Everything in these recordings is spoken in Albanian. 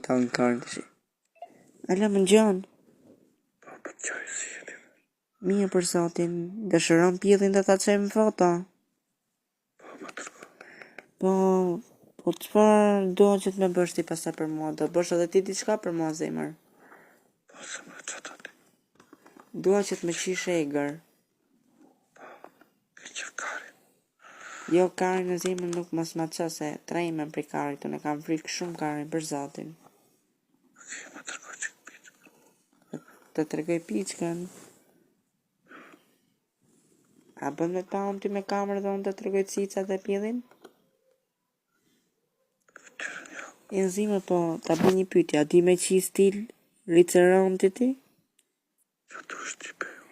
Talën karën të shi. Ala më ngjan. Po për qaj si jeni. Mirë për zotin, dëshiron pjellin dhe ta çojmë foto. Po më tërgo. Po çfarë do që të më bësh ti pastaj për mua? Do bësh edhe ti diçka për mua zemër? Po se më qëta ti. Dua që të më qish egër. Ke qef karin. Jo, karin në zemër nuk mos ma ço se trejme për karit, unë kam frikë shumë karin për zotin. Ok, më tërgo që pitë. Të tregoj piçkën. A bën me ta unë ty me kamerë dhe unë të tregoj cicat dhe pjellin? Këtyrën jo. E në zimë po, ta bëj një pyetje, a di me qi stil Riceron ti? Që du shtipe jo.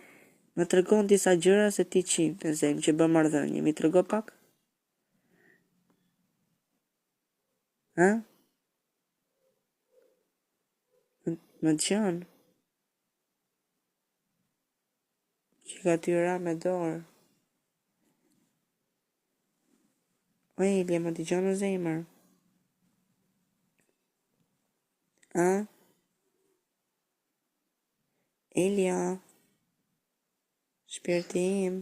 Më tregon disa gjëra se ti qim të zemë që bë marrëdhënie, mi trego pak? Ha? Më dëgjon? Që ka tyra me dorë. O Elia, më dëgjon në zemër? Ha? Elia? Shpirti im?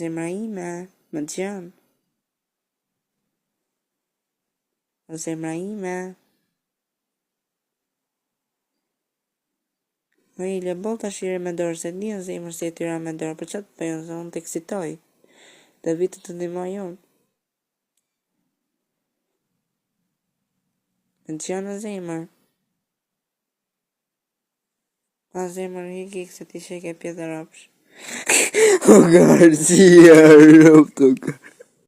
Zemra ime? Më dëgjon? O zemra ime? O Elia, bol ta shire me dorë, se një zemër se e tyra me dorë, për qatë për se unë të eksitoj. Dhe vitë të ndimoj unë. Më dëgjon në zemër? A zemër hiki se ti sheke pjetë rapsh. O garësia, rëpë të garë.